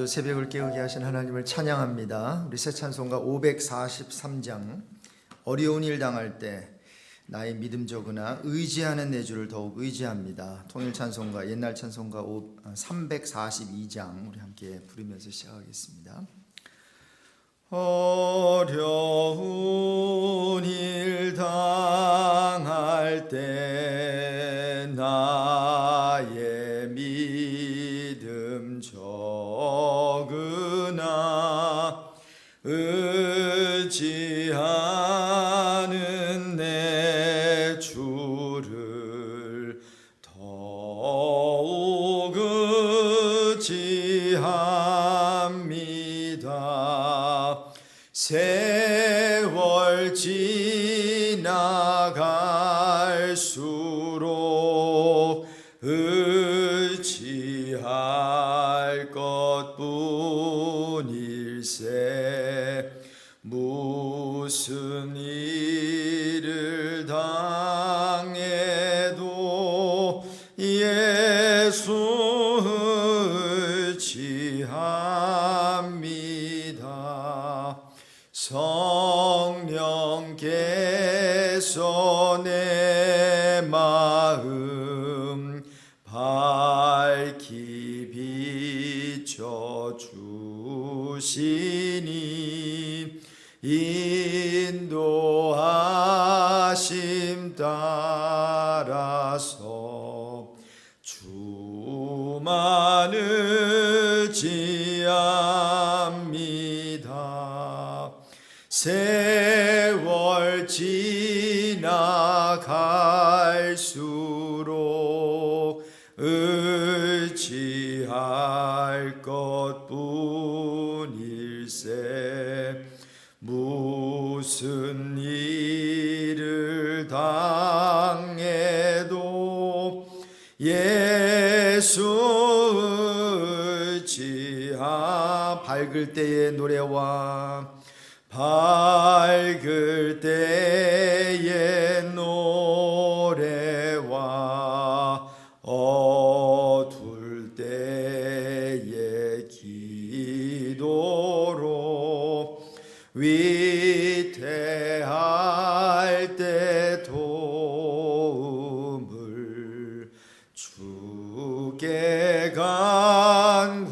오늘도 새벽을 깨우게 하신 하나님을 찬양합니다. 우리 새 찬송가 543장 어려운 일 당할 때 나의 믿음 적으나 의지하는 내 주를 더욱 의지합니다. 통일 찬송가 옛날 찬송가 342장 우리 함께 부르면서 시작하겠습니다. 어려운 일 당할 때 나의 믿음 적으나 의지하는 내 주를 더욱 의지합니다. 세월 지나갈수록 의지할 것뿐일세. 무슨 일을 당해도 예수 의지합니다. 성령께서 내 마음 밝히 비춰주시니 인도하심 따라서 주만 의지합니다. 세월 지나갈수록 의지할 것뿐일세. 무슨 일을 당해도 예수 의지하. 밝을 때의 노래와 밝을 때의 노래와 어두울 때의 기도로 위태할 때 도움을 주께 간구합니다.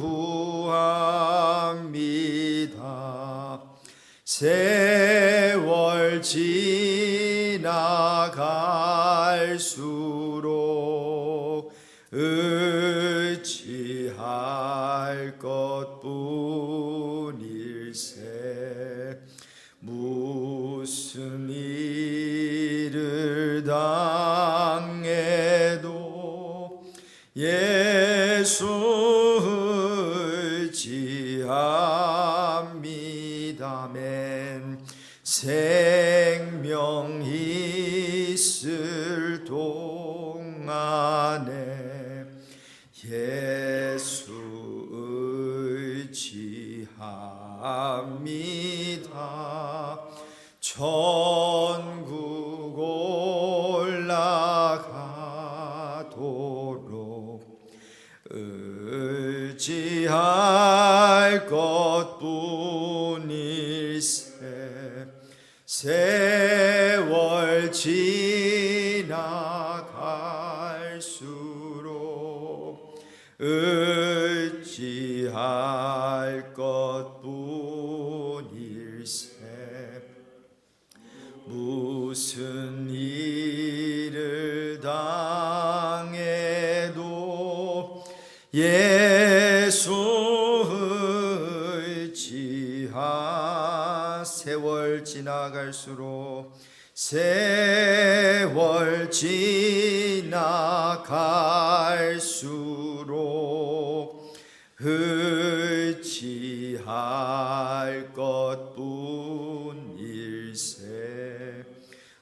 세월 지나갈수록 의지할 것뿐일세. 무슨 일을 당해도 예수 의지합니다. 아멘. 생명 있을 동안에 예수 의지합니다. 천국 올라가도록 의지할 것뿐일세. 세월 지나갈수록 의지할 것뿐일세. 무슨 일을 당해도 예수 의지하. 세월 지나갈수록 세월 지나갈수록 의지할 것뿐일세.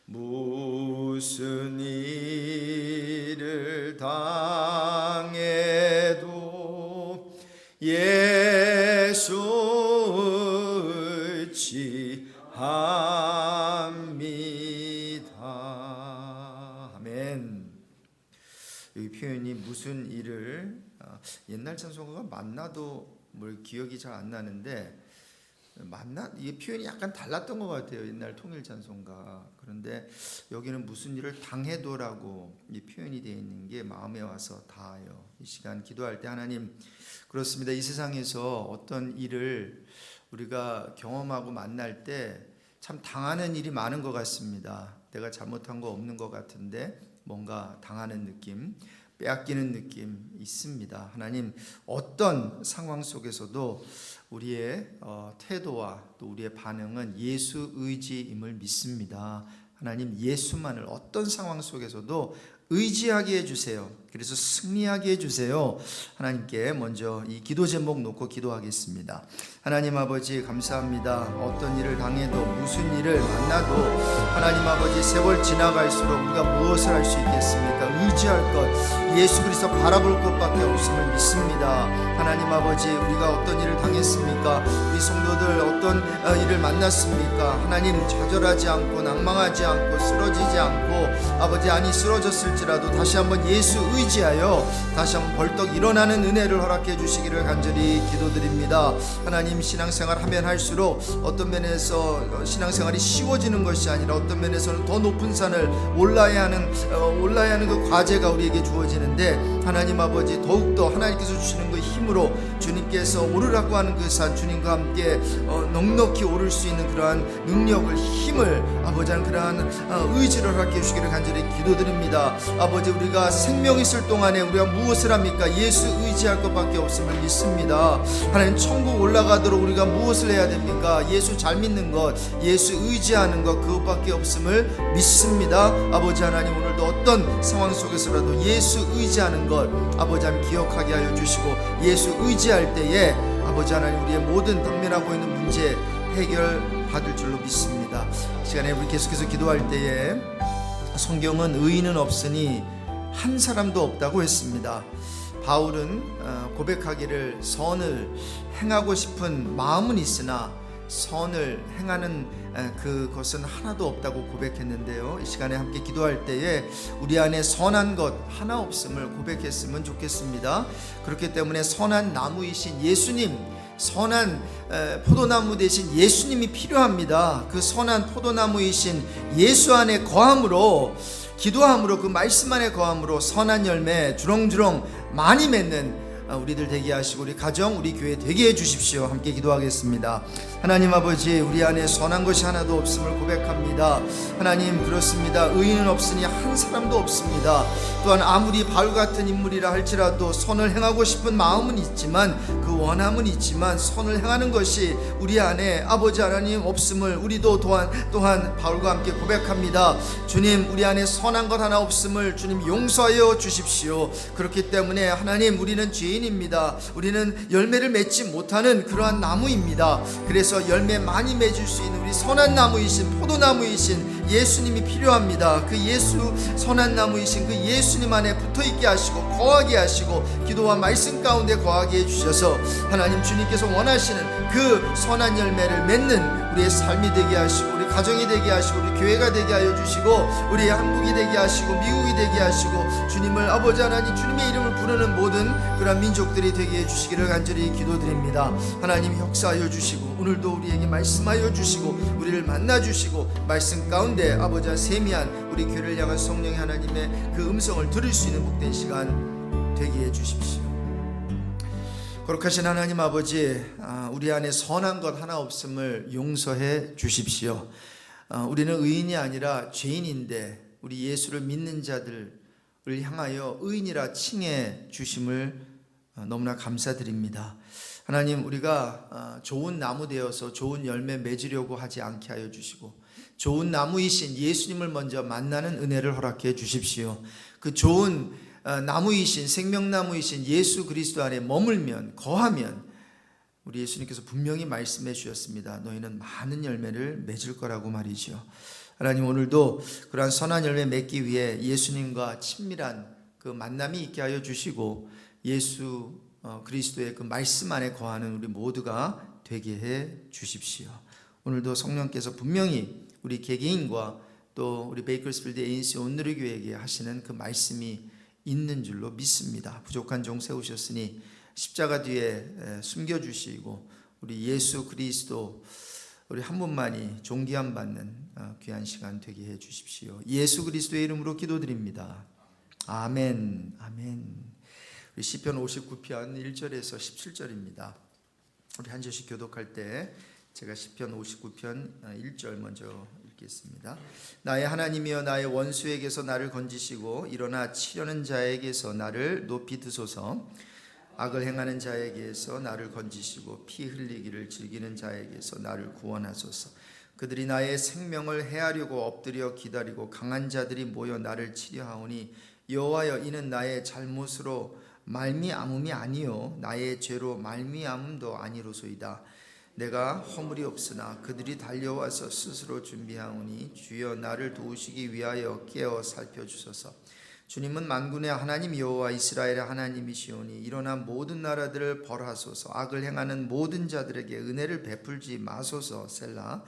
무슨 일을 당해도 예수 의지합니다. 아멘. 이 표현이 무슨 일을 옛날 찬송가가 만나도 뭘 기억이 잘 안 나는데 이게 표현이 약간 달랐던 것 같아요. 옛날 통일 찬송가. 그런데 여기는 무슨 일을 당해도라고 이 표현이 되어 있는 게 마음에 와서 닿아요. 이 시간 기도할 때 하나님, 그렇습니다. 이 세상에서 어떤 일을 우리가 경험하고 만날 때 참 당하는 일이 많은 것 같습니다. 내가 잘못한 거 없는 것 같은데 뭔가 당하는 느낌, 빼앗기는 느낌 있습니다. 하나님, 어떤 상황 속에서도 우리의 태도와 또 우리의 반응은 예수 의지임을 믿습니다. 하나님, 예수만을 어떤 상황 속에서도 의지하게 해주세요. 그래서 승리하게 해주세요. 하나님께 먼저 이 기도 제목 놓고 기도하겠습니다. 하나님 아버지, 감사합니다. 어떤 일을 당해도 무슨 일을 만나도 하나님 아버지, 세월 지나갈수록 우리가 무엇을 할 수 있겠습니까? 의지할 것, 예수 그리스도 바라볼 것밖에 없음을 믿습니다. 하나님 아버지, 우리가 어떤 일을 당했습니까? 우리 성도들 어떤 일을 만났습니까? 하나님, 좌절하지 않고 낭망하지 않고 쓰러지지 않고 아버지, 아니 쓰러졌을지라도 다시 한번 예수 의지하여 다시 한번 벌떡 일어나는 은혜를 허락해 주시기를 간절히 기도드립니다. 하나님, 신앙생활 하면 할수록 어떤 면에서 신앙생활이 쉬워지는 것이 아니라 어떤 면에서는 더 높은 산을 올라야 하는 그 과제가 우리에게 주어지는데, 하나님 아버지, 더욱더 하나님께서 주시는 그 힘으로 주님께서 오르라고 하는 그 산, 주님과 함께 넉넉히 오를 수 있는 그러한 능력을, 힘을, 아버지 하는 그러한 의지를 허락해 주시기를 간절히 기도드립니다. 아버지, 우리가 생명 있을 동안에 우리가 무엇을 합니까? 예수 의지할 것밖에 없음을 믿습니다. 하나님, 천국 올라가도록 우리가 무엇을 해야 됩니까? 예수 잘 믿는 것, 예수 의지하는 것, 그것밖에 없음을 믿습니다. 아버지 하나님, 오늘도 어떤 상황 속에서라도 예수 의지하는 것 아버지 하나님 기억하게 하여 주시고, 예수 의지할 때에 아버지 하나님 우리의 모든 당면하고 있는 문제 해결받을 줄로 믿습니다. 시간에 우리 계속해서 기도할 때에 성경은 의인은 없으니 한 사람도 없다고 했습니다. 바울은 고백하기를 선을 행하고 싶은 마음은 있으나 선을 행하는 그것은 하나도 없다고 고백했는데요. 이 시간에 함께 기도할 때에 우리 안에 선한 것 하나 없음을 고백했으면 좋겠습니다. 그렇기 때문에 선한 나무이신 예수님, 선한 포도나무 대신 예수님이 필요합니다. 그 선한 포도나무이신 예수 안에 거함으로, 기도함으로, 그 말씀 안에 거함으로 선한 열매 주렁주렁 많이 맺는 우리들 되게 하시고 우리 가정, 우리 교회 되게 해주십시오. 함께 기도하겠습니다. 하나님 아버지, 우리 안에 선한 것이 하나도 없음을 고백합니다. 하나님, 그렇습니다. 의인은 없으니 한 사람도 없습니다. 또한 아무리 바울 같은 인물이라 할지라도 선을 행하고 싶은 마음은 있지만, 그 원함은 있지만 선을 행하는 것이 우리 안에 아버지 하나님 없음을 우리도 또한 바울과 함께 고백합니다. 주님, 우리 안에 선한 것 하나 없음을 주님 용서하여 주십시오. 그렇기 때문에 하나님, 우리는 죄인입니다. 우리는 열매를 맺지 못하는 그러한 나무입니다. 그래서 열매 많이 맺을 수 있는 우리 선한 나무이신 포도나무이신 예수님이 필요합니다. 그 예수, 선한 나무이신 그 예수님 안에 붙어있게 하시고 거하게 하시고 기도와 말씀 가운데 거하게 해주셔서 하나님, 주님께서 원하시는 그 선한 열매를 맺는 우리의 삶이 되게 하시고, 우리 가정이 되게 하시고, 우리 교회가 되게 하여 주시고, 우리 한국이 되게 하시고, 미국이 되게 하시고, 주님을 아버지 하나님, 주님의 이름을 부르는 모든 그런 민족들이 되게 해주시기를 간절히 기도드립니다. 하나님, 역사하여 주시고 오늘도 우리에게 말씀하여 주시고 우리를 만나 주시고, 말씀 가운데 아버지 세미한 우리 교회를 향한 성령의 하나님의 그 음성을 들을 수 있는 복된 시간 되게 해 주십시오. 거룩하신 하나님 아버지, 우리 안에 선한 것 하나 없음을 용서해 주십시오. 우리는 의인이 아니라 죄인인데 우리 예수를 믿는 자들을 향하여 의인이라 칭해 주심을 너무나 감사드립니다. 하나님, 우리가 좋은 나무 되어서 좋은 열매 맺으려고 하지 않게 하여 주시고, 좋은 나무이신 예수님을 먼저 만나는 은혜를 허락해 주십시오. 그 좋은 나무이신, 생명나무이신 예수 그리스도 안에 머물면, 거하면 우리 예수님께서 분명히 말씀해 주셨습니다. 너희는 많은 열매를 맺을 거라고 말이죠. 하나님, 오늘도 그러한 선한 열매 맺기 위해 예수님과 친밀한 그 만남이 있게 하여 주시고, 예수 그리스도의 그 말씀 안에 거하는 우리 모두가 되게 해 주십시오. 오늘도 성령께서 분명히 우리 개개인과 또 우리 베이커스필드 ANC 온누리 교회에게 하시는 그 말씀이 있는 줄로 믿습니다. 부족한 종 세우셨으니 십자가 뒤에 숨겨주시고 우리 예수 그리스도 우리 한 분만이 존귀함 받는 귀한 시간 되게 해 주십시오. 예수 그리스도의 이름으로 기도드립니다. 아멘. 아멘. 우리 시편 59편 1절에서 17절입니다. 우리 한 절씩 교독할 때 제가 시편 59편 1절 먼저 읽겠습니다. 나의 하나님이여 나의 원수에게서 나를 건지시고 일어나 치려는 자에게서 나를 높이 드소서. 악을 행하는 자에게서 나를 건지시고 피 흘리기를 즐기는 자에게서 나를 구원하소서. 그들이 나의 생명을 해하려고 엎드려 기다리고 강한 자들이 모여 나를 치려하오니 여호와여 이는 나의 잘못으로 말미암음이 아니요 나의 죄로 말미암음도 아니로소이다. 내가 허물이 없으나 그들이 달려와서 스스로 준비하오니 주여 나를 도우시기 위하여 깨어 살펴주소서. 주님은 만군의 하나님 여호와 이스라엘의 하나님이시오니 일어나 모든 나라들을 벌하소서. 악을 행하는 모든 자들에게 은혜를 베풀지 마소서. 셀라.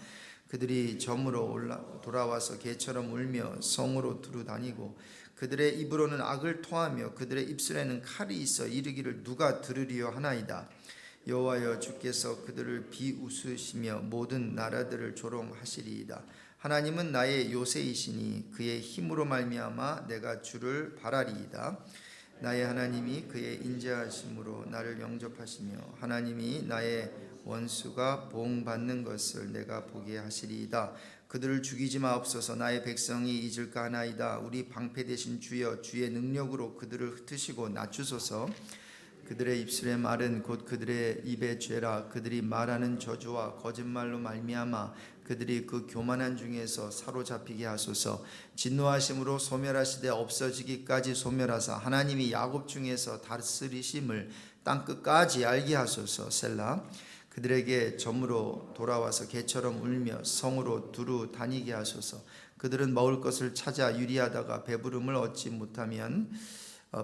그들이 점으로 돌아와서 개처럼 울며 성으로 두루 다니고 그들의 입으로는 악을 토하며 그들의 입술에는 칼이 있어 이르기를 누가 들으리요 하나이다. 여호와여 주께서 그들을 비웃으시며 모든 나라들을 조롱하시리이다. 하나님은 나의 요새이시니 그의 힘으로 말미암아 내가 주를 바라리이다. 나의 하나님이 그의 인자하심으로 나를 영접하시며 하나님이 나의 원수가 보응받는 것을 내가 보게 하시리이다. 그들을 죽이지 마옵소서. 나의 백성이 잊을까 하나이다. 우리 방패 되신 주여 주의 능력으로 그들을 흩으시고 낮추소서. 그들의 입술의 말은 곧 그들의 입의 죄라. 그들이 말하는 저주와 거짓말로 말미암아 그들이 그 교만한 중에서 사로잡히게 하소서. 진노하심으로 소멸하시되 없어지기까지 소멸하사 하나님이 야곱 중에서 다스리심을 땅끝까지 알게 하소서. 셀라. 그들에게 점으로 돌아와서 개처럼 울며 성으로 두루 다니게 하소서. 그들은 먹을 것을 찾아 유리하다가 배부름을 얻지 못하면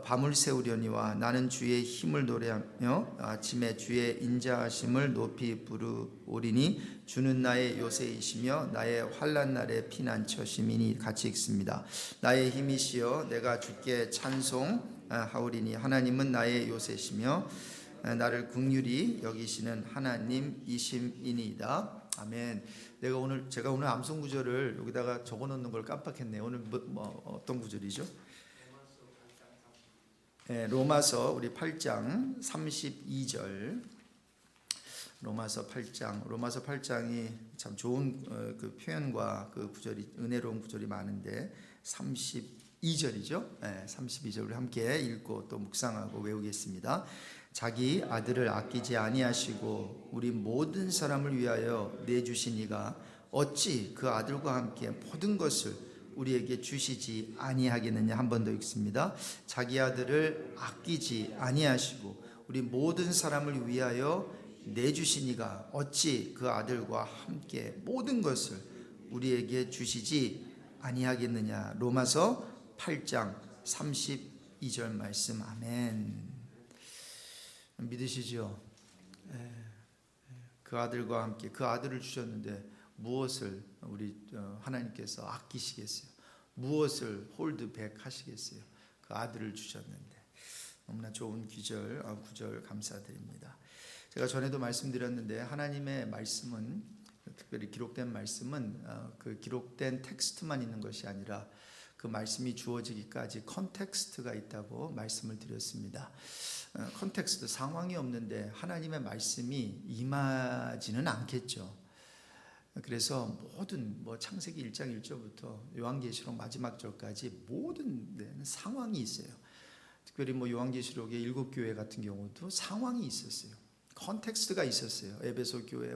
밤을 새우려니와 나는 주의 힘을 노래하며 아침에 주의 인자하심을 높이 부르오리니 주는 나의 요새이시며 나의 환난 날의 피난처심이니. 같이 읽습니다. 나의 힘이시여 내가 주께 찬송하오리니 하나님은 나의 요새시며 나를 긍휼히 여기시는 하나님이심이니이다. 아멘. 제가 오늘 암송 구절을 여기다가 적어놓는 걸 깜빡했네요. 오늘 어떤 구절이죠? 로마서 우리 8장 32절. 로마서 8장이 참 좋은 그 표현과 그 구절이 은혜로운 구절이 많은데 32절이죠. 32절 우리 함께 읽고 또 묵상하고 외우겠습니다. 자기 아들을 아끼지 아니하시고 우리 모든 사람을 위하여 내주신 이가 어찌 그 아들과 함께 모든 것을 우리에게 주시지 아니하겠느냐. 한 번 더 읽습니다. 자기 아들을 아끼지 아니하시고 우리 모든 사람을 위하여 내주신 이가 어찌 그 아들과 함께 모든 것을 우리에게 주시지 아니하겠느냐. 로마서 8장 32절 말씀. 아멘. 믿으시죠? 그 아들과 함께 그 아들을 주셨는데 무엇을 우리 하나님께서 아끼시겠어요? 무엇을 홀드백 하시겠어요? 그 아들을 주셨는데. 너무나 좋은 구절 감사드립니다. 제가 전에도 말씀드렸는데 하나님의 말씀은, 특별히 기록된 말씀은 그 기록된 텍스트만 있는 것이 아니라 그 말씀이 주어지기까지 컨텍스트가 있다고 말씀을 드렸습니다. 컨텍스트, 상황이 없는데 하나님의 말씀이 임하지는 않겠죠. 그래서 모든 창세기 1장 1절부터 요한계시록 마지막 절까지 모든 데는 상황이 있어요. 특별히 요한계시록의 7교회 같은 경우도 상황이 있었어요. 컨텍스트가 있었어요. 에베소 교회,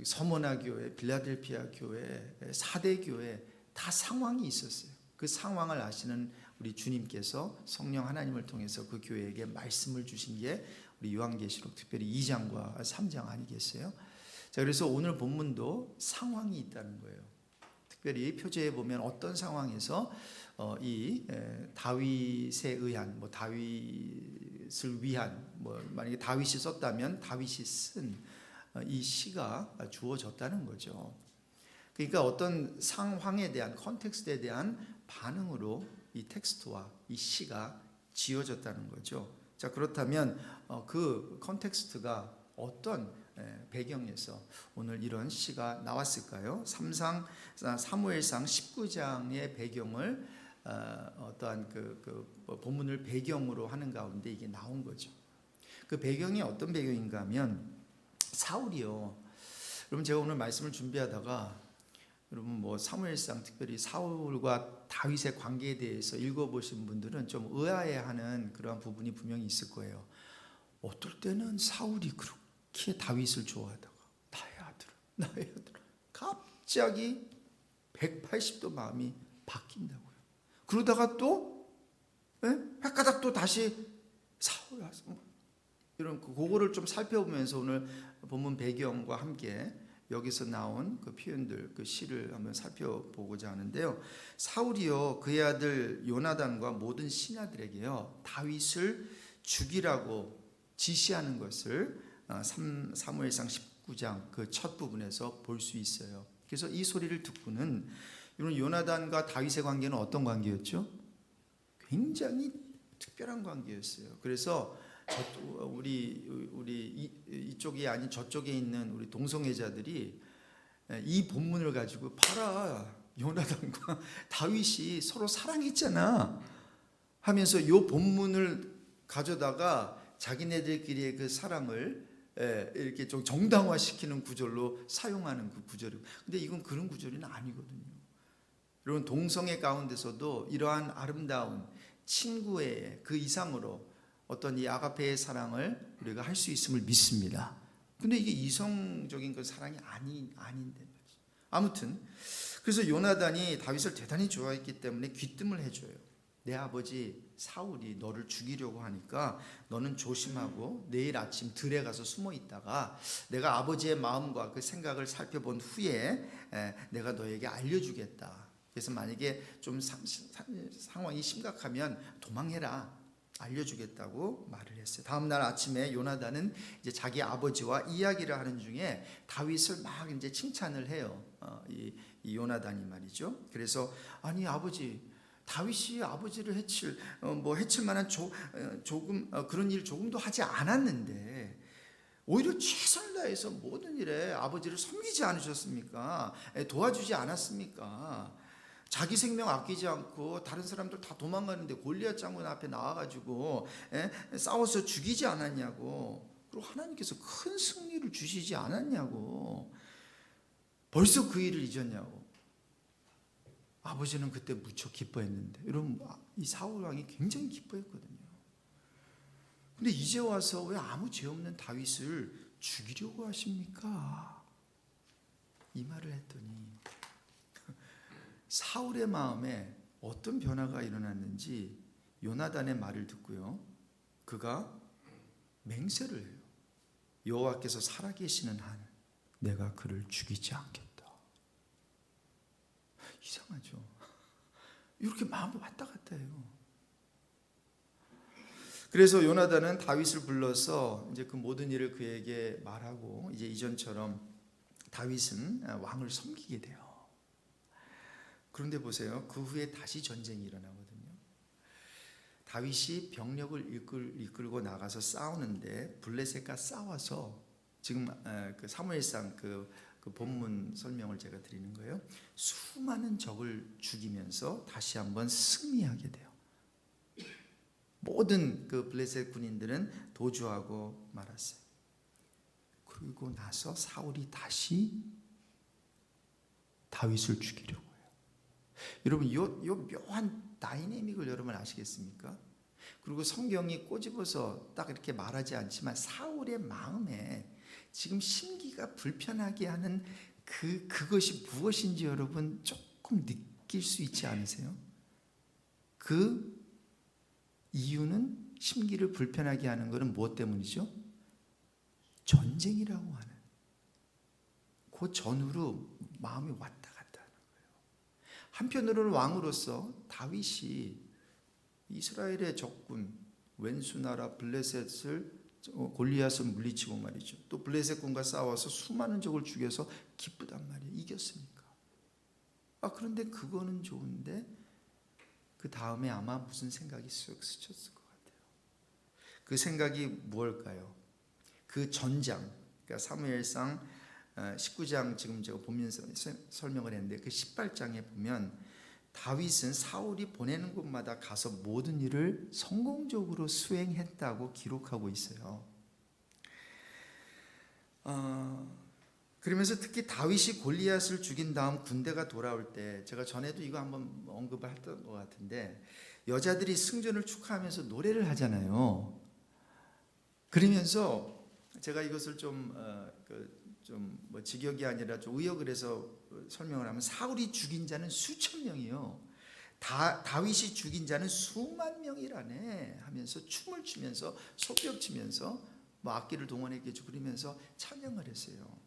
서모나 교회, 빌라델피아 교회, 사대 교회 다 상황이 있었어요. 그 상황을 아시는 우리 주님께서 성령 하나님을 통해서 그 교회에게 말씀을 주신 게 우리 요한계시록 특별히 2장과 3장 아니겠어요? 자, 그래서 오늘 본문도 상황이 있다는 거예요. 특별히 표제에 보면 어떤 상황에서 이 다윗에 의한 다윗을 위한 만약에 다윗이 썼다면 다윗이 쓴 이 시가 주어졌다는 거죠. 그러니까 어떤 상황에 대한 컨텍스트에 대한 반응으로 이 텍스트와 이 시가 지어졌다는 거죠. 자, 그렇다면 그 컨텍스트가 어떤 배경에서 오늘 이런 시가 나왔을까요? 사무엘상 19장의 배경을 어떠한 그 본문을 배경으로 하는 가운데 이게 나온 거죠. 그 배경이 어떤 배경인가 하면 사울이요. 여러분, 제가 오늘 말씀을 준비하다가 여러분 뭐 사무엘상 특별히 사울과 다윗의 관계에 대해서 읽어보신 분들은 좀 의아해하는 그러한 부분이 분명히 있을 거예요. 어떨 때는 사울이 그렇게 다윗을 좋아하다가 나의 아들아 갑자기 180도 마음이 바뀐다고요. 그러다가 또 헷가닥 또 다시 사울 이런 그거를 좀 살펴보면서 오늘 본문 배경과 함께 여기서 나온 그 표현들, 그 시를 한번 살펴보고자 하는데요. 사울이요 그의 아들 요나단과 모든 신하들에게요 다윗을 죽이라고 지시하는 것을 사무엘상 19장 그 첫 부분에서 볼 수 있어요. 그래서 이 소리를 듣고는 이런 요나단과 다윗의 관계는 어떤 관계였죠? 굉장히 특별한 관계였어요. 그래서 우리 이쪽이 아닌 저쪽에 있는 우리 동성애자들이 이 본문을 가지고 봐라, 요나단과 다윗이 서로 사랑했잖아 하면서 이 본문을 가져다가 자기네들끼리의 그 사랑을 이렇게 좀 정당화시키는 구절로 사용하는 그 구절이고, 근데 이건 그런 구절은 아니거든요. 여러분, 동성애 가운데서도 이러한 아름다운 친구의 그 이상으로 어떤 이 아가페의 사랑을 우리가 할 수 있음을 믿습니다. 근데 이게 이성적인 그 사랑이 아닌데 말이죠. 아무튼 그래서 요나단이 다윗을 대단히 좋아했기 때문에 귀뜸을 해줘요. 내 아버지 사울이 너를 죽이려고 하니까 너는 조심하고 내일 아침 들에 가서 숨어 있다가 내가 아버지의 마음과 그 생각을 살펴본 후에 내가 너에게 알려주겠다. 그래서 만약에 좀 상황이 심각하면 도망해라, 알려주겠다고 말을 했어요. 다음 날 아침에 요나단은 이제 자기 아버지와 이야기를 하는 중에 다윗을 막 이제 칭찬을 해요. 이 요나단이 말이죠. 그래서 아니 아버지, 다윗이 아버지를 해칠 만한 조금 그런 일 조금도 하지 않았는데 오히려 최선을 다해서 모든 일에 아버지를 섬기지 않으셨습니까? 도와주지 않았습니까? 자기 생명 아끼지 않고 다른 사람들 다 도망가는데 골리앗 장군 앞에 나와가지고 싸워서 죽이지 않았냐고. 그리고 하나님께서 큰 승리를 주시지 않았냐고. 벌써 그 일을 잊었냐고. 아버지는 그때 무척 기뻐했는데, 여러분, 이 사울 왕이 굉장히 기뻐했거든요. 근데 이제 와서 왜 아무 죄 없는 다윗을 죽이려고 하십니까? 이 말을 했더니 사울의 마음에 어떤 변화가 일어났는지 요나단의 말을 듣고요, 그가 맹세를 해요. 여호와께서 살아계시는 한 내가 그를 죽이지 않겠다. 이상하죠? 이렇게 마음이 왔다 갔다 해요. 그래서 요나단은 다윗을 불러서 이제 그 모든 일을 그에게 말하고 이제 이전처럼 다윗은 왕을 섬기게 돼요. 그런데 보세요. 그 후에 다시 전쟁이 일어나거든요. 다윗이 병력을 이끌고 나가서 싸우는데 블레셋과 싸워서 지금 그 사무엘상 그 본문 설명을 제가 드리는 거예요. 수많은 적을 죽이면서 다시 한번 승리하게 돼요. 모든 그 블레셋 군인들은 도주하고 말았어요. 그리고 나서 사울이 다시 다윗을 죽이려고 해요. 여러분, 요 묘한 다이내믹을 여러분 아시겠습니까? 그리고 성경이 꼬집어서 딱 이렇게 말하지 않지만 사울의 마음에 지금 심기가 불편하게 하는 그것이 무엇인지 여러분 조금 느낄 수 있지 않으세요? 그 이유는, 심기를 불편하게 하는 것은 무엇 때문이죠? 전쟁이라고 하는 그 전후로 마음이 왔다 갔다 하는 거예요. 한편으로는 왕으로서 다윗이 이스라엘의 적군 왼수나라 블레셋을 골리앗을 물리치고 말이죠. 또 블레셋군과 싸워서 수많은 적을 죽여서 기쁘단 말이에요. 이겼으니까. 그런데 그거는 좋은데 그 다음에 아마 무슨 생각이 쓱 스쳤을 것 같아요. 그 생각이 무엇일까요? 그 전장, 그러니까 사무엘상 19장 지금 제가 보면서 설명을 했는데 그 18장에 보면 다윗은 사울이 보내는 곳마다 가서 모든 일을 성공적으로 수행했다고 기록하고 있어요. 그러면서 특히 다윗이 골리앗을 죽인 다음 군대가 돌아올 때, 제가 전에도 이거 한번 언급을 했던 것 같은데, 여자들이 승전을 축하하면서 노래를 하잖아요. 그러면서 제가 이것을 좀 직역이 아니라 좀 의역을 해서 설명을 하면, 사울이 죽인 자는 수천 명이요, 다윗이 죽인 자는 수만 명이라네 하면서 춤을 추면서 소벽 치면서 악기를 동원했겠죠. 그러면서 찬양을 했어요.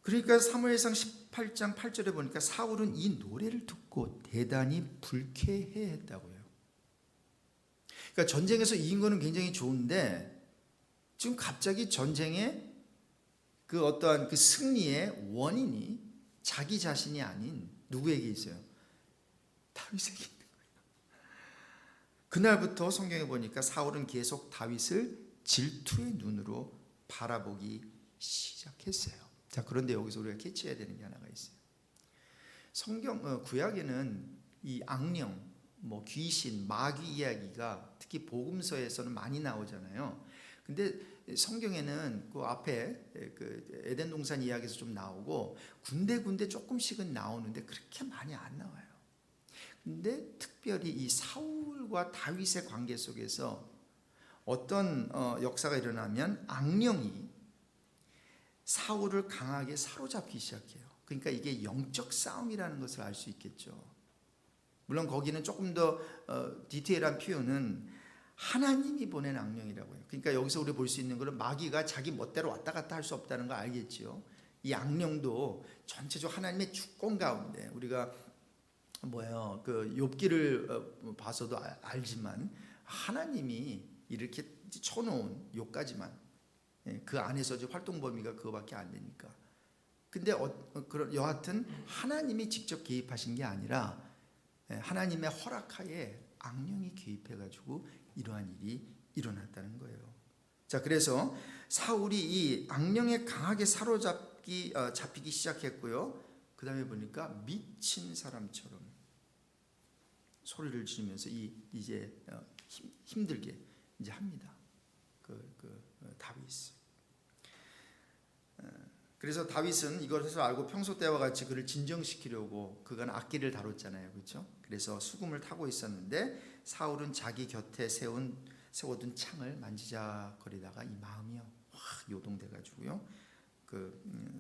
그러니까 사무엘상 18장 8절에 보니까 사울은 이 노래를 듣고 대단히 불쾌해했다고요. 그러니까 전쟁에서 이긴 거는 굉장히 좋은데 지금 갑자기 전쟁의 그 어떠한 그 승리의 원인이 자기 자신이 아닌 누구에게 있어요? 다윗에게 있는 거예요. 그날부터 성경에 보니까 사울은 계속 다윗을 질투의 눈으로 바라보기 시작했어요. 자, 그런데 여기서 우리가 캐치해야 되는 게 하나가 있어요. 성경 구약에는 이 악령, 귀신, 마귀 이야기가 특히 복음서에서는 많이 나오잖아요. 근데 성경에는 그 앞에 그 에덴 동산 이야기에서 좀 나오고 군데 조금씩은 나오는데 그렇게 많이 안 나와요. 근데 특별히 이 사울과 다윗의 관계 속에서 어떤 역사가 일어나면 악령이 사울을 강하게 사로잡기 시작해요. 그러니까 이게 영적 싸움이라는 것을 알 수 있겠죠. 물론 거기는 조금 더 디테일한 표현은 하나님이 보낸 악령이라고 해요. 그러니까 여기서 우리 볼 수 있는 것은 마귀가 자기 멋대로 왔다 갔다 할 수 없다는 거 알겠지요. 이 악령도 전체적으로 하나님의 주권 가운데, 우리가 그 욥기를 봐서도 알지만 하나님이 이렇게 쳐놓은 요까지만, 그 안에서 활동 범위가 그거밖에 안 되니까. 근데 여하튼 하나님이 직접 개입하신 게 아니라 하나님의 허락하에 악령이 개입해가지고 이러한 일이 일어났다는 거예요. 자, 그래서 사울이 이 악령에 강하게 잡히기 시작했고요. 그 다음에 보니까 미친 사람처럼 소리를 지르면서 이제 힘들게 이제 합니다. 다윗. 그래서 다윗은 이것을 알고 평소 때와 같이 그를 진정시키려고 그간 악기를 다뤘잖아요, 그렇죠? 그래서 수금을 타고 있었는데 사울은 자기 곁에 세워둔 창을 만지작거리다가 이 마음이 확 요동돼가지고요.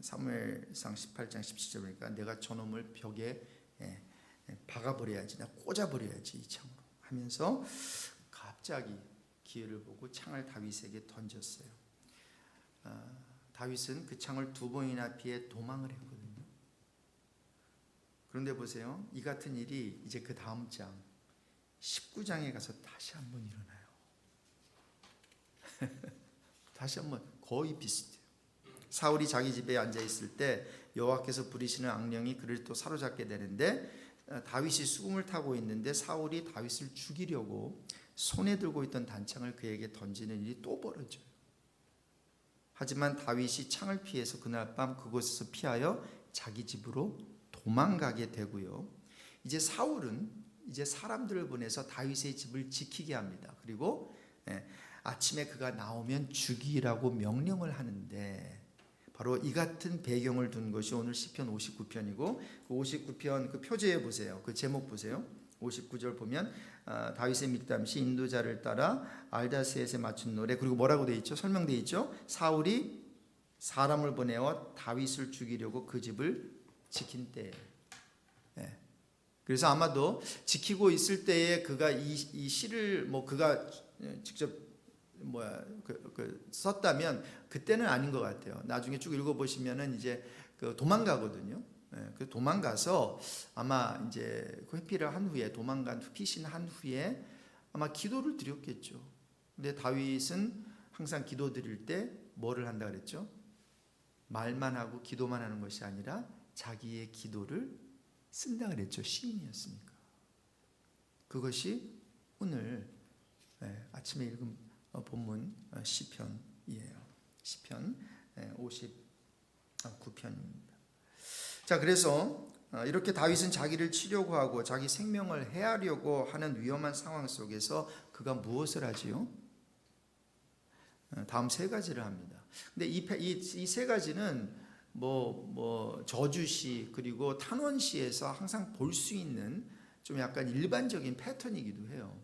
사무엘상 18장 17절 보니까 내가 저놈을 벽에 박아버려야지, 내가 꽂아버려야지 이 창으로 하면서 갑자기 기회를 보고 창을 다윗에게 던졌어요. 다윗은 그 창을 2번이나 피해 도망을 했거든요. 그런데 보세요. 이 같은 일이 이제 그 다음 장 19장에 가서 다시 한번 일어나요. 다시 한번 거의 비슷해요. 사울이 자기 집에 앉아 있을 때 여호와께서 부리시는 악령이 그를 또 사로잡게 되는데, 다윗이 수금을 타고 있는데 사울이 다윗을 죽이려고 손에 들고 있던 단창을 그에게 던지는 일이 또 벌어져요. 하지만 다윗이 창을 피해서 그날 밤 그곳에서 피하여 자기 집으로 도망가게 되고요. 이제 사울은 이제 사람들을 보내서 다윗의 집을 지키게 합니다. 그리고 아침에 그가 나오면 죽이라고 명령을 하는데, 바로 이 같은 배경을 둔 것이 오늘 시편 59편이고, 그 59편 그 표제에 보세요. 그 제목 보세요. 59절 보면 다윗의 믹담시 인도자를 따라 알다스에세 맞춘 노래, 그리고 뭐라고 돼 있죠? 설명돼 있죠? 사울이 사람을 보내어 다윗을 죽이려고 그 집을 지킨 때. 그래서 아마도 지키고 있을 때에 그가 이 시를 그가 직접 썼다면 그때는 아닌 것 같아요. 나중에 쭉 읽어보시면은 이제 도망가거든요. 그 도망가서 아마 이제 그 회피를 한 후에, 피신한 후에 아마 기도를 드렸겠죠. 근데 다윗은 항상 기도 드릴 때 뭐를 한다 그랬죠? 말만 하고 기도만 하는 것이 아니라 자기의 기도를 쓴다 그랬죠. 시인이었으니까. 그것이 오늘 아침에 읽은 본문 시편이에요. 시편 59편입니다. 자, 그래서 이렇게 다윗은 자기를 치려고 하고 자기 생명을 해하려고 하는 위험한 상황 속에서 그가 무엇을 하지요? 다음 세 가지를 합니다. 근데 이 세 가지는 저주시 그리고 탄원시에서 항상 볼 수 있는 좀 약간 일반적인 패턴이기도 해요.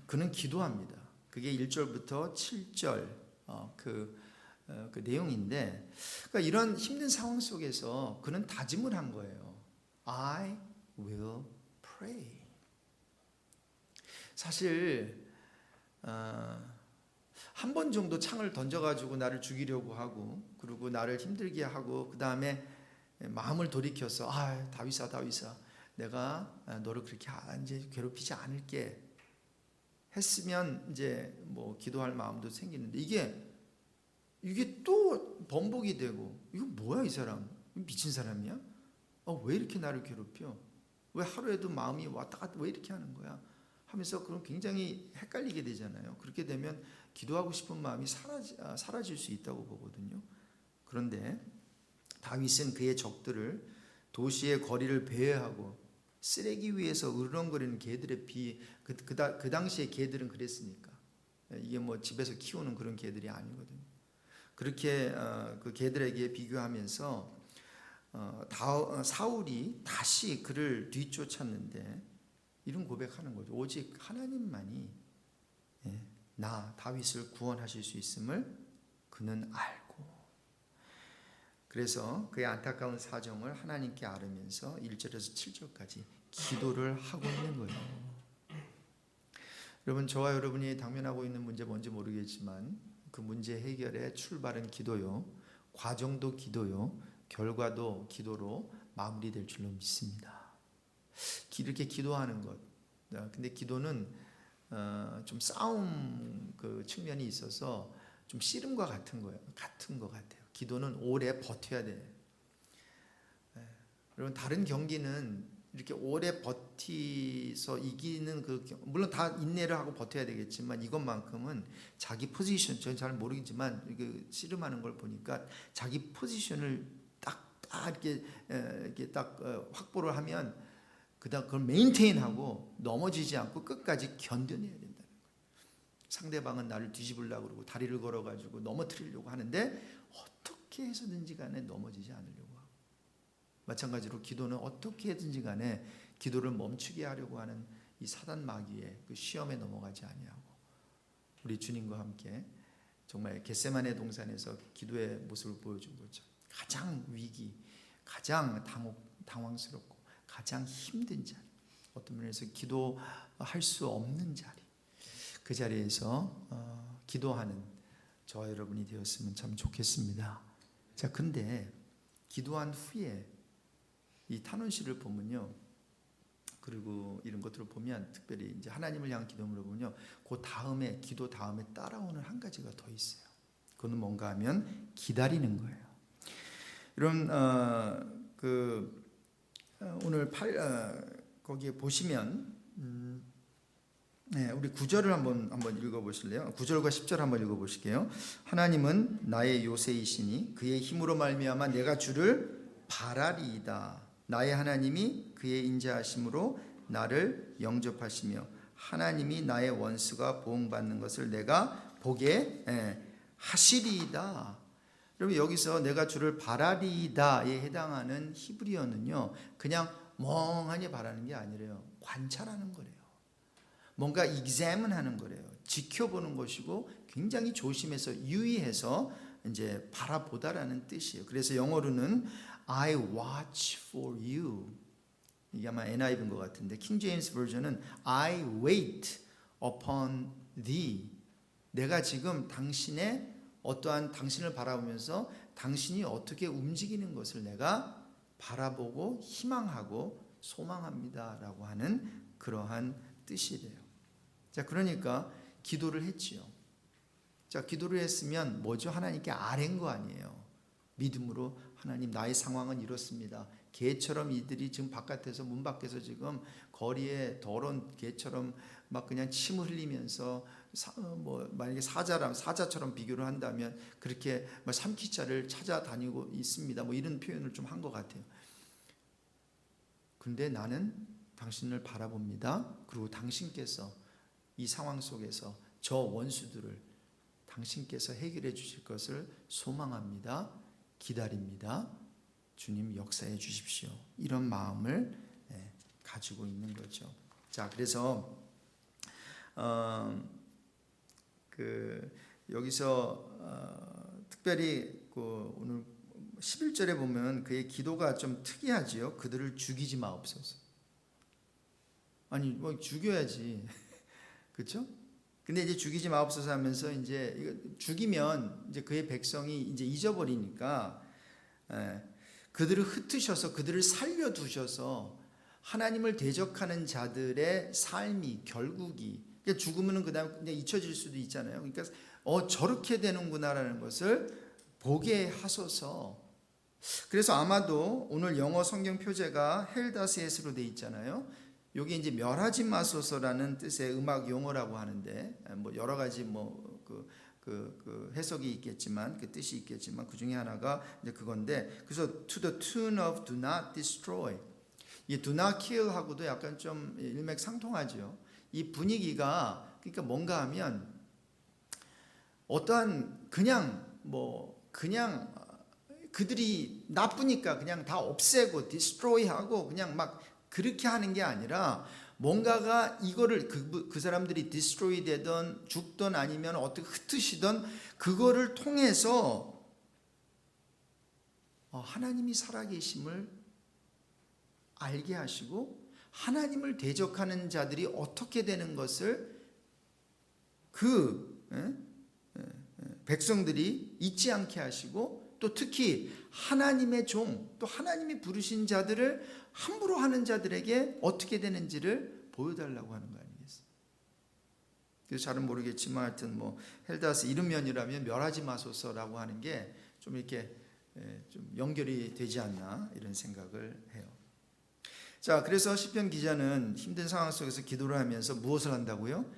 그는 기도합니다. 그게 1절부터 7절 그 내용인데, 그러니까 이런 힘든 상황 속에서 그는 다짐을 한 거예요. I will pray. 사실 한 번 정도 창을 던져가지고 나를 죽이려고 하고, 그리고 나를 힘들게 하고, 그 다음에 마음을 돌이켜서 다윗아 내가 너를 그렇게 이제 괴롭히지 않을게 했으면 이제 기도할 마음도 생기는데, 이게 또 번복이 되고, 이거 뭐야 이 사람 미친 사람이야? 왜 이렇게 나를 괴롭혀? 왜 하루에도 마음이 왔다 갔다 왜 이렇게 하는 거야? 하면서 그럼 굉장히 헷갈리게 되잖아요. 그렇게 되면 기도하고 싶은 마음이 사라질 수 있다고 보거든요. 그런데 다윗은 그의 적들을 도시의 거리를 배회하고 쓰레기 위에서 으르렁거리는 개들에 그 당시에 개들은 그랬으니까, 이게 집에서 키우는 그런 개들이 아니거든요. 그렇게 그 개들에게 비교하면서 사울이 다시 그를 뒤쫓았는데 이런 고백하는 거죠. 오직 하나님만이 나 다윗을 구원하실 수 있음을 그는 알고, 그래서 그의 안타까운 사정을 하나님께 아뢰면서 1절에서 7절까지 기도를 하고 있는 거예요. 여러분, 저와 여러분이 당면하고 있는 문제 뭔지 모르겠지만 그 문제 해결의 출발은 기도요, 과정도 기도요, 결과도 기도로 마무리될 줄로 믿습니다. 이렇게 기도하는 것, 근데 기도는 좀 싸움 그 측면이 있어서 좀 씨름과 같은 것 같아요. 기도는 오래 버텨야 돼요. 여러분, 다른 경기는 이렇게 오래 버티서 이기는 물론 다 인내를 하고 버텨야 되겠지만, 이것만큼은 자기 포지션, 저는 잘 모르겠지만 이게 씨름하는 걸 보니까 자기 포지션을 딱 이렇게 딱 확보를 하면 그다음 그걸 메인테인하고 넘어지지 않고 끝까지 견뎌내야 된다는 거예요. 상대방은 나를 뒤집으려고 그러고 다리를 걸어가지고 넘어뜨리려고 하는데 어떻게 해서든지 간에 넘어지지 않으려고 하고, 마찬가지로 기도는 어떻게 해든지 간에 기도를 멈추게 하려고 하는 이 사단 마귀의 그 시험에 넘어가지 아니하고, 우리 주님과 함께 정말 겟세마네 동산에서 기도의 모습을 보여준 거죠. 가장 위기, 가장 당황스럽고 가장 힘든 자리, 어떤 면에서 기도할 수 없는 자리, 그 자리에서 기도하는 저와 여러분이 되었으면 참 좋겠습니다. 자, 근데 기도한 후에 이 탄원시를 보면요, 그리고 이런 것들을 보면 특별히 이제 하나님을 향한 기도문을 보면요, 그 다음에 기도 다음에 따라오는 한 가지가 더 있어요. 그거는 뭔가 하면 기다리는 거예요. 이런 오늘 거기에 보시면 우리 9절을 한번 읽어보실래요? 9절과 10절 한번 읽어보실게요. 하나님은 나의 요새이시니 그의 힘으로 말미암아 내가 주를 바라리이다. 나의 하나님이 그의 인자하심으로 나를 영접하시며 하나님이 나의 원수가 보응받는 것을 내가 보게 하시리이다. 여러분, 여기서 내가 주를 바라리이다에 해당하는 히브리어는요, 그냥 멍하니 바라는 게 아니래요. 관찰하는 거래요. 뭔가 examine하는 거래요. 지켜보는 것이고 굉장히 조심해서 유의해서 이제 바라보다라는 뜻이에요. 그래서 영어로는 I watch for you, 이게 아마 NIV인 것 같은데 킹 제임스 버전은 I wait upon thee. 내가 지금 당신을 바라보면서 당신이 어떻게 움직이는 것을 내가 바라보고 희망하고 소망합니다라고 하는 그러한 뜻이래요. 자, 그러니까 기도를 했지요. 자, 기도를 했으면 뭐죠? 하나님께 아뢰는 거 아니에요. 믿음으로 하나님, 나의 상황은 이렇습니다. 개처럼 이들이 지금 바깥에서 문 밖에서 지금 거리에 더러운 개처럼 막 그냥 침 흘리면서 만약에 사자처럼 비교를 한다면 그렇게 뭐 삼키자를 찾아다니고 있습니다. 뭐 이런 표현을 좀 한 것 같아요. 근데 나는 당신을 바라봅니다. 그리고 당신께서 이 상황 속에서 저 원수들을 당신께서 해결해 주실 것을 소망합니다. 기다립니다. 주님 역사해 주십시오. 이런 마음을 가지고 있는 거죠. 자, 그래서 여기서 특별히 오늘 11절에 보면 그의 기도가 좀 특이하지요. 그들을 죽이지 마옵소서. 아니 뭐 죽여야지, 그렇죠? 근데 이제 죽이지 마옵소서 하면서 이제 이거 죽이면 이제 그의 백성이 이제 잊어버리니까 그들을 흩으셔서 그들을 살려두셔서 하나님을 대적하는 자들의 삶이 결국이 그러니까 죽으면은 그다음에 그냥 잊혀질 수도 있잖아요. 그러니까 저렇게 되는구나라는 것을 보게 하소서. 그래서 아마도 오늘 영어 성경 표제가 헬다스에스로 돼 있잖아요. 여기 이제 멸하지 마소서라는 뜻의 음악 용어라고 하는데 뭐 여러 가지 그 해석이 있겠지만 그 뜻이 있겠지만 그 중에 하나가 이제 그건데 그래서 to the tune of do not destroy. 이 do not kill 하고도 약간 좀 일맥상통하죠. 이 분위기가 그러니까 뭔가 하면 어떠한 그냥 그들이 나쁘니까 그냥 다 없애고 디스트로이하고 그냥 막 그렇게 하는 게 아니라 뭔가가 이거를 그 사람들이 디스트로이 되던 죽던 아니면 어떻게 흩으시던 그거를 통해서 하나님이 살아계심을 알게 하시고 하나님을 대적하는 자들이 어떻게 되는 것을 백성들이 잊지 않게 하시고 또 특히 하나님의 종, 또 하나님이 부르신 자들을 함부로 하는 자들에게 어떻게 되는지를 보여달라고 하는 거 아니겠어요? 그래서 잘은 모르겠지만 하여튼 헬다스 이런 면이라면 멸하지 마소서라고 하는 게 좀 이렇게 좀 연결이 되지 않나 이런 생각을 해요. 자, 그래서 시편 기자는 힘든 상황 속에서 기도를 하면서 무엇을 한다고요?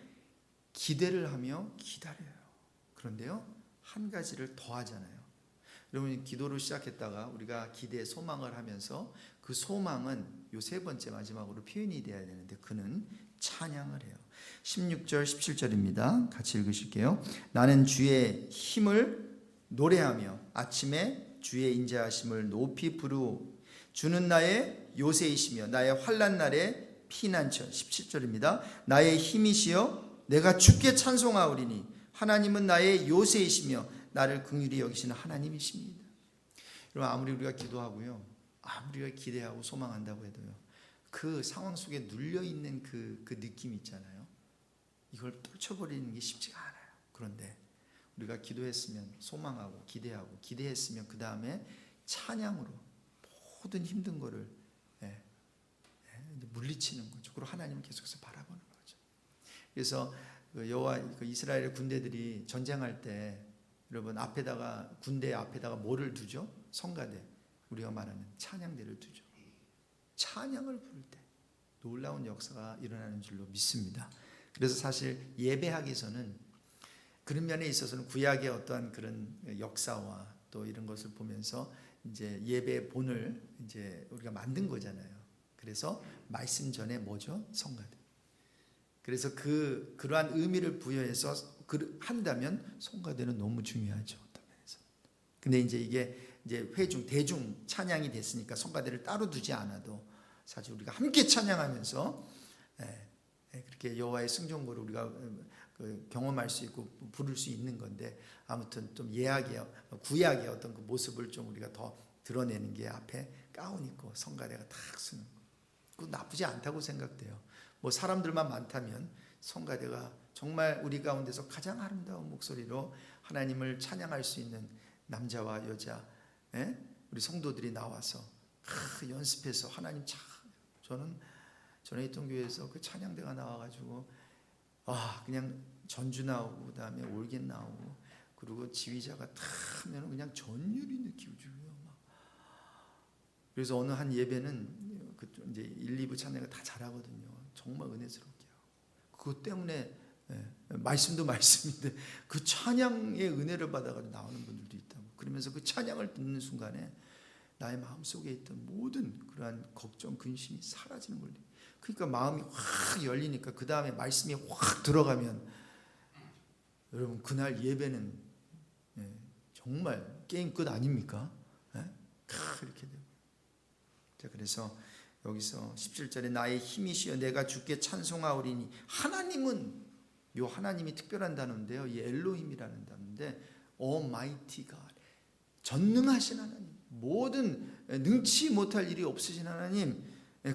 기대를 하며 기다려요. 그런데요, 한 가지를 더 하잖아요. 여러분 기도를 시작했다가 우리가 기대 소망을 하면서 그 소망은 요 세 번째 마지막으로 표현이 돼야 되는데 그는 찬양을 해요. 16절 17절입니다. 같이 읽으실게요. 나는 주의 힘을 노래하며 아침에 주의 인자하심을 높이 부르오. 주는 나의 요새이시며 나의 환난 날의 피난처. 17절입니다. 나의 힘이시여 내가 주께 찬송하오리니 하나님은 나의 요새이시며 나를 긍휼히 여기시는 하나님이십니다. 여러분 아무리 우리가 기도하고요, 아무리 우리가 기대하고 소망한다고 해도요, 그 상황 속에 눌려 있는 그 느낌 있잖아요. 이걸 떨쳐버리는 게 쉽지가 않아요. 그런데 우리가 기도했으면 소망하고 기대하고 기대했으면 그 다음에 찬양으로 모든 힘든 거를 물리치는 거죠. 그리고 하나님을 계속해서 바라보는 거죠. 그래서 여호와 이스라엘의 군대들이 전쟁할 때 여러분 군대 앞에다가 뭐를 두죠? 성가대, 우리가 말하는 찬양대를 두죠. 찬양을 부를 때 놀라운 역사가 일어나는 줄로 믿습니다. 그래서 사실 예배하기서는 그런 면에 있어서는 구약의 어떠한 그런 역사와 또 이런 것을 보면서 이제 예배의 본을 이제 우리가 만든 거잖아요. 그래서 말씀 전에 뭐죠? 성가대. 그래서 그러한 의미를 부여해서 한다면 성가대는 너무 중요하죠. 어떤 면에서. 근데 이제 이게 이제 대중 찬양이 됐으니까 성가대를 따로 두지 않아도 사실 우리가 함께 찬양하면서 그렇게 여호와의 승전곡을 우리가 경험할 수 있고 부를 수 있는 건데 아무튼 좀 구약의 어떤 그 모습을 좀 우리가 더 드러내는 게 앞에 가운 있고 성가대가 탁 쓰는 거. 그거 나쁘지 않다고 생각돼요. 사람들만 많다면 성가대가 정말 우리 가운데서 가장 아름다운 목소리로 하나님을 찬양할 수 있는 남자와 여자, 우리 성도들이 나와서 연습해서 하나님 저는 전에 있던 교회에서 그 찬양대가 나와가지고 그냥 전주 나오고 그다음에 올겐 나오고 그리고 지휘자가 탁 하면 그냥 전율이 느껴져요. 그래서 어느 한 예배는 이제 1, 2부 찬양을 다 잘하거든요. 정말 은혜스럽게요. 그것 때문에 말씀도 말씀인데 그 찬양의 은혜를 받아가지고 나오는 분들도 있다고. 그러면서 그 찬양을 듣는 순간에 나의 마음속에 있던 모든 그러한 걱정, 근심이 사라지는 거예요. 그러니까 마음이 확 열리니까 그 다음에 말씀이 확 들어가면 여러분 그날 예배는 정말 게임 끝 아닙니까? 이렇게 돼요. 자, 그래서 여기서 17절에 나의 힘이시여 내가 주께 찬송하오리니, 하나님은, 요 하나님이 특별한 단어인데요, 이 엘로힘이라는 단어인데 Almighty God, 전능하신 하나님, 모든 능치 못할 일이 없으신 하나님,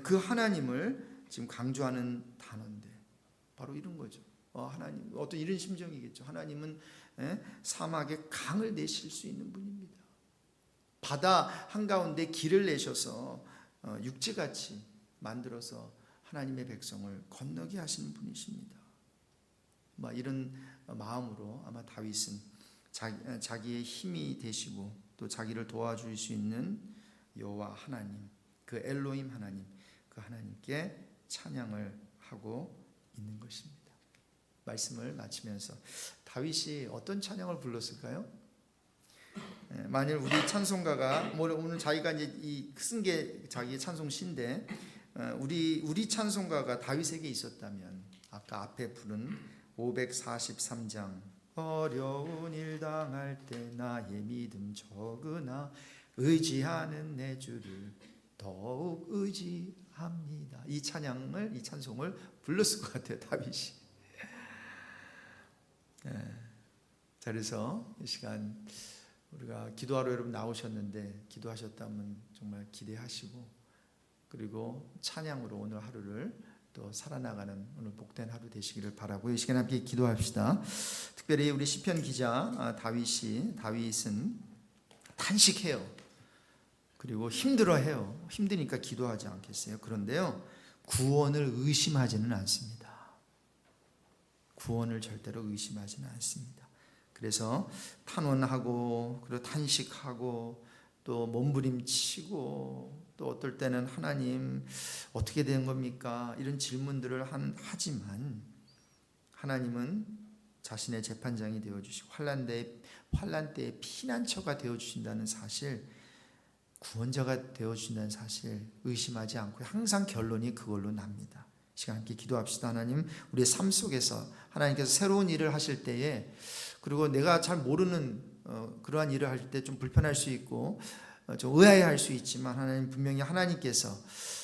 그 하나님을 지금 강조하는 단어인데 바로 이런 거죠. 하나님, 어떤 이런 심정이겠죠. 하나님은 사막에 강을 내실 수 있는 분입니다. 바다 한가운데 길을 내셔서 육지같이 만들어서 하나님의 백성을 건너게 하시는 분이십니다. 이런 마음으로 아마 다윗은 자기의 힘이 되시고 또 자기를 도와줄 수 있는 여호와 하나님, 그 엘로힘 하나님, 그 하나님께 찬양을 하고 있는 것입니다. 말씀을 마치면서 다윗이 어떤 찬양을 불렀을까요? 만일 우리 찬송가가 오늘 자기가 이제 쓴 게 자기의 찬송시인데 우리 찬송가가 다윗에게 있었다면 아까 앞에 부른 543장 어려운 일 당할 때 나의 믿음 적으나 의지하는 내 주를 더욱 의지합니다. 이 찬송을 불렀을 것 같아요, 다윗이. 자, 그래서 이 시간 우리가 기도하러 여러분 나오셨는데 기도하셨다면 정말 기대하시고, 그리고 찬양으로 오늘 하루를 또 살아나가는 오늘 복된 하루 되시기를 바라고 이 시간 함께 기도합시다. 특별히 우리 시편 기자 다윗은 탄식해요. 그리고 힘들어해요. 힘드니까 기도하지 않겠어요? 그런데요, 구원을 의심하지는 않습니다. 구원을 절대로 의심하지는 않습니다. 그래서 탄원하고 그리고 탄식하고 또 몸부림치고 또 어떨 때는 하나님 어떻게 된 겁니까? 이런 질문들을 하지만 하나님은 자신의 재판장이 되어주시고 환난 때의 피난처가 되어주신다는 사실, 구원자가 되어주신다는 사실 의심하지 않고 항상 결론이 그걸로 납니다. 시간 함께 기도합시다. 하나님, 우리의 삶 속에서 하나님께서 새로운 일을 하실 때에, 그리고 내가 잘 모르는 그러한 일을 할 때 좀 불편할 수 있고 좀 의아해할 수 있지만, 하나님 분명히 하나님께서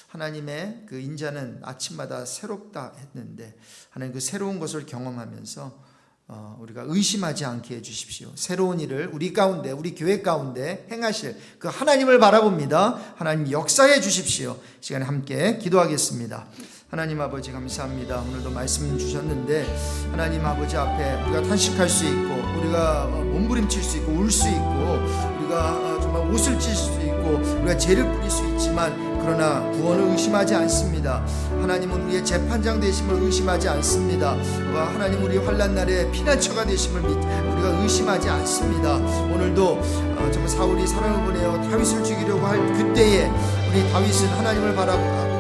하나님의 그 인자는 아침마다 새롭다 했는데 하나님 그 새로운 것을 경험하면서 우리가 의심하지 않게 해주십시오. 새로운 일을 우리 가운데, 우리 교회 가운데 행하실 그 하나님을 바라봅니다. 하나님 역사해 주십시오. 시간에 함께 기도하겠습니다. 하나님 아버지 감사합니다. 오늘도 말씀 주셨는데 하나님 아버지 앞에 우리가 탄식할 수 있고, 우리가 몸부림칠 수 있고, 울 수 있고, 우리가 정말 옷을 찢을 수 있고, 우리가 죄를 뿌릴 수 있지만 그러나 구원을 의심하지 않습니다. 하나님은 우리의 재판장 되심을 의심하지 않습니다. 하나님 우리 환난 날에 피난처가 되심을 우리가 의심하지 않습니다. 오늘도 정말 사울이 사람을 보내어 다윗을 죽이려고 할 그때에 우리 다윗은 하나님을 바라보고,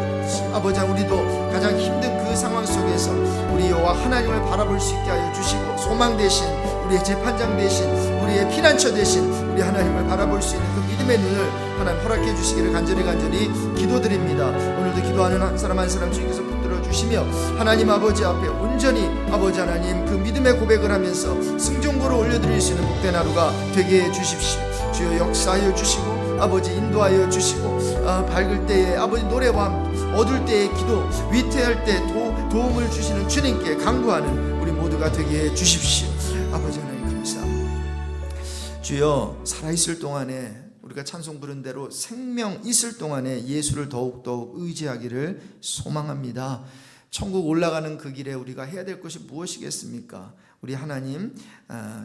아버지 우리도 가장 힘든 그 상황 속에서 우리 여호와 하나님을 바라볼 수 있게 하여 주시고, 소망 되신 우리의 재판장 되신 우리의 피난처 되신 우리 하나님을 바라볼 수 있는 그 믿음의 눈을 하나님 허락해 주시기를 간절히 기도드립니다. 오늘도 기도하는 한 사람 한 사람 주님께서 붙들어 주시며 하나님 아버지 앞에 온전히 아버지 하나님 그 믿음의 고백을 하면서 승종고로 올려드릴 수 있는 복된 하루가 되게 해 주십시오. 주여 역사하여 주시고 아버지 인도하여 주시고, 밝을 때에 아버지 노래와 함께, 어두울 때에 기도, 위태할 때 도움을 주시는 주님께 간구하는 우리 모두가 되게 해 주십시오. 아버지 하나님 감사합니다. 주여 살아있을 동안에 우리가 찬송 부른 대로 생명 있을 동안에 예수를 더욱더욱 의지하기를 소망합니다. 천국 올라가는 그 길에 우리가 해야 될 것이 무엇이겠습니까? 우리 하나님,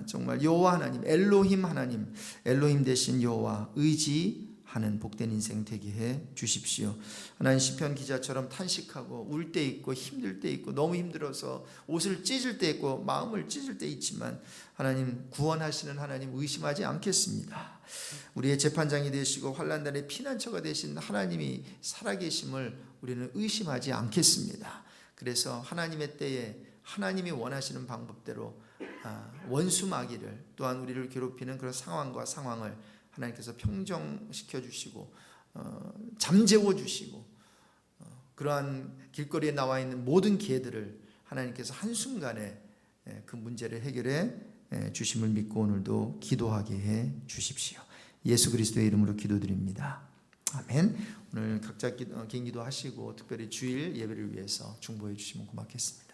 정말 여호와 하나님, 엘로힘 하나님, 엘로힘 대신 여호와 의지하는 복된 인생 되게 해 주십시오. 하나님 시편 기자처럼 탄식하고 울 때 있고 힘들 때 있고 너무 힘들어서 옷을 찢을 때 있고 마음을 찢을 때 있지만 하나님 구원하시는 하나님 의심하지 않겠습니다. 우리의 재판장이 되시고 환난날의 피난처가 되신 하나님이 살아계심을 우리는 의심하지 않겠습니다. 그래서 하나님의 때에 하나님이 원하시는 방법대로 원수 마귀를, 또한 우리를 괴롭히는 그런 상황과 상황을 하나님께서 평정시켜 주시고 잠재워 주시고 그러한 길거리에 나와 있는 모든 개들을 하나님께서 한순간에 그 문제를 해결해 주심을 믿고 오늘도 기도하게 해 주십시오. 예수 그리스도의 이름으로 기도드립니다. 아멘. 오늘 각자 긴 기도 하시고 특별히 주일 예배를 위해서 중보해 주시면 고맙겠습니다.